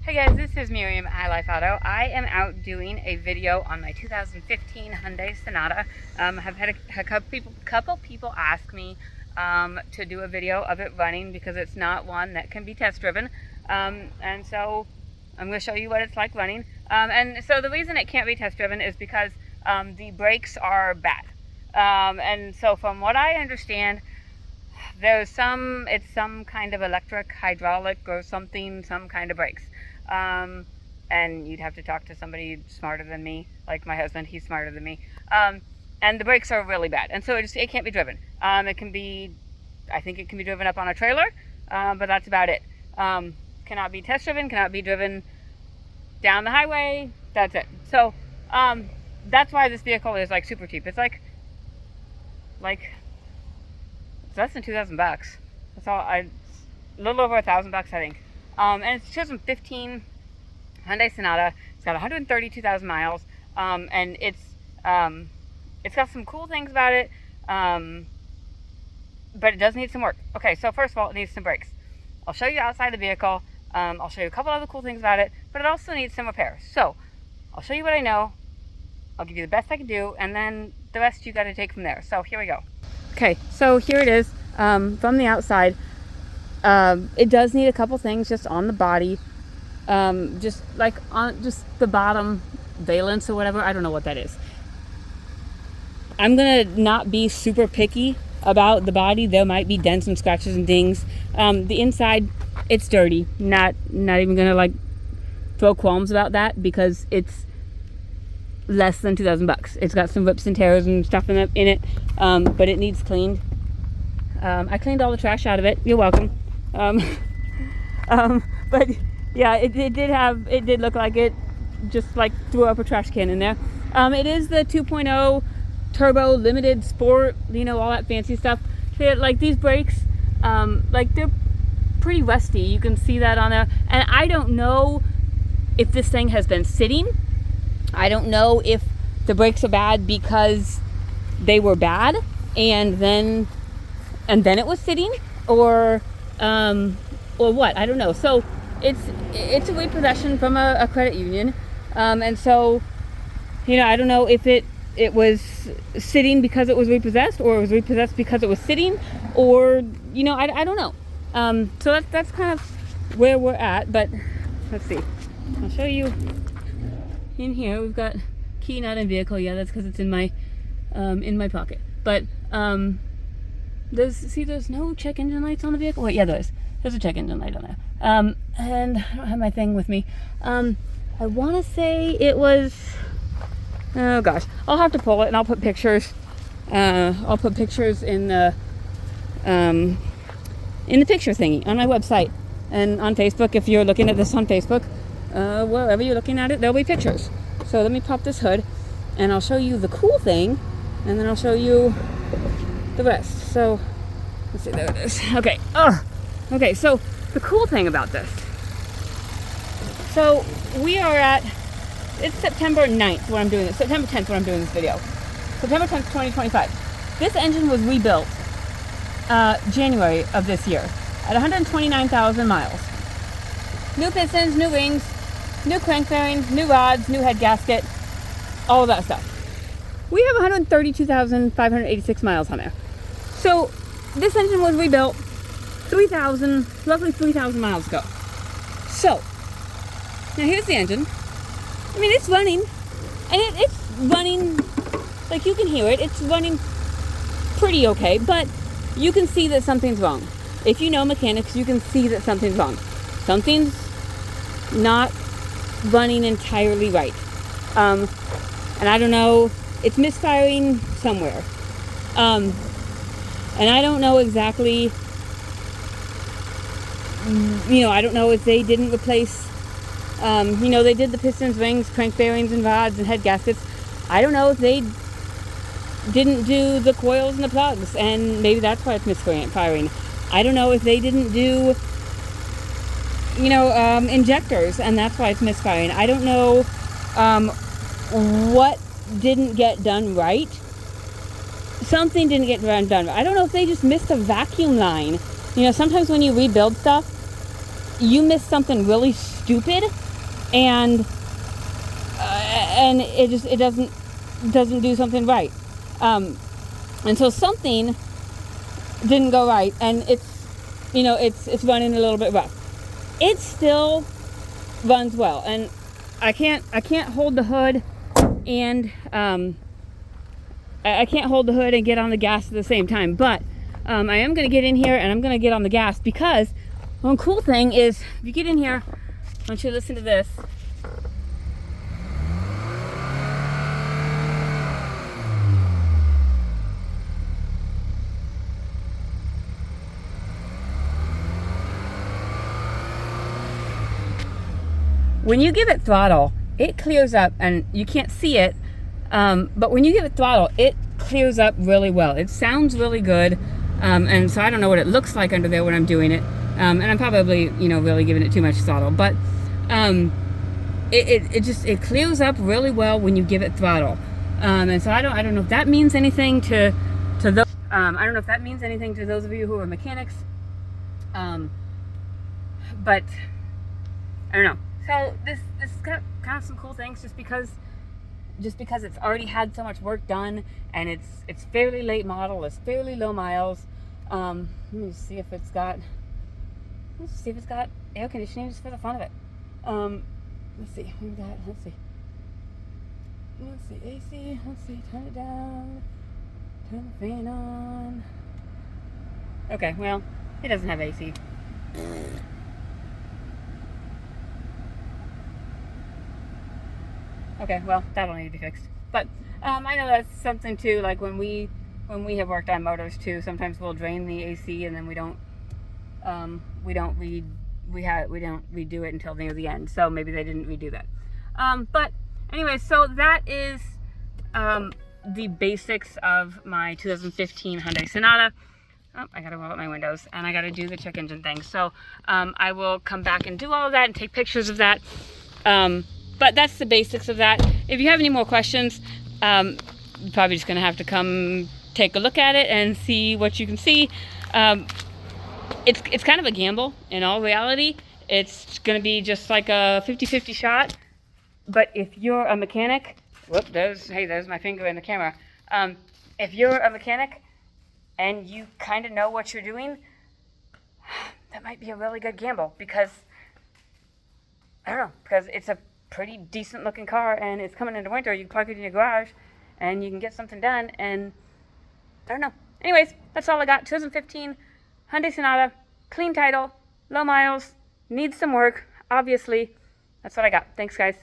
Hey guys, this is Miriam at Life Auto. I am out doing a video on my 2015 Hyundai Sonata. I've had a couple people ask me to do a video of it running because it's not one that can be test driven. And so I'm going to show you what it's like running. And so the reason it can't be test driven is because the brakes are bad. And so from what I understand, it's some kind of electric, hydraulic, or something, some kind of brakes. And you'd have to talk to somebody smarter than me, like my husband. He's smarter than me. And the brakes are really bad, and so it can't be driven. I think it can be driven up on a trailer, but that's about it. Cannot be test driven, cannot be driven down the highway. That's it. So that's why this vehicle is like super cheap. It's like it's less than $2,000. That's all. A little over $1,000, I think. And it's 2015 Hyundai Sonata. It's got 132,000 miles, and it's got some cool things about it, but it does need some work. Okay, so first of all, it needs some brakes. I'll show you outside the vehicle. I'll show you a couple other cool things about it, but it also needs some repairs. So I'll show you what I know. I'll give you the best I can do, and then the rest you got to take from there. So here we go. Okay, so here it is from the outside. It does need a couple things just on the body, just the bottom valance or whatever. I don't know what that is. I'm gonna not be super picky about the body. There might be dents and scratches and dings. The inside, it's dirty. Not even gonna throw qualms about that because it's less than $2,000. It's got some rips and tears and stuff in it, but it needs cleaned. I cleaned all the trash out of it. You're welcome. But yeah, it did look like it just threw up a trash can in there. It is the 2.0 turbo limited sport, all that fancy stuff. These brakes, they're pretty rusty. You can see that on there. And I don't know if this thing has been sitting. I don't know if the brakes are bad because they were bad and then it was sitting, or what. I don't know. So it's a repossession from a credit union, and so I don't know if it was sitting because it was repossessed, or it was repossessed because it was sitting, or I don't know. So that's kind of where we're at. But let's see. I'll show you. In here we've got key not in vehicle. Yeah, that's because it's in my pocket. But there's no check engine lights on the vehicle. Wait, yeah, there's a check engine light on there. And I don't have my thing with me. I want to say it was, oh gosh, I'll have to pull it and I'll put pictures. I'll put pictures in the picture thingy on my website and on Facebook. If you're looking at this on Facebook, wherever you're looking at it, there'll be pictures. So let me pop this hood and I'll show you the cool thing, and then I'll show you the rest. So let's see, there it is. Okay. Okay, so the cool thing about this. So it's September 9th when I'm doing this. September 10th when I'm doing this video. September 10th, 2025. This engine was rebuilt January of this year at 129,000 miles. New pistons, new rings, new crank bearings, new rods, new head gasket, all of that stuff. We have 132,586 miles on there. So this engine was rebuilt roughly 3,000 miles ago. So now here's the engine. I mean, it's running, and it's running, you can hear it. It's running pretty okay, but you can see that something's wrong. If you know mechanics, you can see that something's wrong. Something's not running entirely right. And I don't know, it's misfiring somewhere. And I don't know exactly, I don't know if they didn't replace, they did the pistons, rings, crank bearings, and rods, and head gaskets. I don't know if they didn't do the coils and the plugs, and maybe that's why it's misfiring. I don't know if they didn't do injectors, and that's why it's misfiring. I don't know what didn't get done right. Something didn't get done right. I don't know if they just missed a vacuum line. Sometimes when you rebuild stuff, you miss something really stupid, and it doesn't do something right. And so something didn't go right, and it's running a little bit rough. It still runs well, and I can't hold the hood and I can't hold the hood and get on the gas at the same time, but I am going to get in here and I'm going to get on the gas, because one cool thing is, if you get in here, I want you to listen to this. When you give it throttle, it clears up, and you can't see it, but when you give it throttle, it clears up really well. It sounds really good, and so I don't know what it looks like under there when I'm doing it, and I'm probably, really giving it too much throttle, but it clears up really well when you give it throttle, and so I don't know if that means anything to those. I don't know if that means anything to those of you who are mechanics, but I don't know. So this got kind of some cool things, just because it's already had so much work done, and it's fairly late model, it's fairly low miles. Let me see if it's got air conditioning, just for the fun of it. Let's see, let's see AC, let's see, turn it down, turn the fan on. Okay, well, it doesn't have AC. Okay, well, that'll need to be fixed. But I know that's something too. Like when we have worked on motors too, sometimes we'll drain the AC and then we don't redo it until near the end. So maybe they didn't redo that. But anyway, so that is the basics of my 2015 Hyundai Sonata. Oh, I gotta roll up my windows and I gotta do the check engine thing. So I will come back and do all of that and take pictures of that. But that's the basics of that. If you have any more questions, you're probably just going to have to come take a look at it and see what you can see. It's kind of a gamble. In all reality, it's going to be just like a 50-50 shot. But if you're a mechanic, there's my finger in the camera. If you're a mechanic and you kind of know what you're doing, that might be a really good gamble, because it's a pretty decent looking car, and it's coming into winter. You can park it in your garage and you can get something done, and I don't know. Anyways, that's all I got. 2015 Hyundai Sonata, clean title, low miles, needs some work, obviously. That's what I got. Thanks, guys.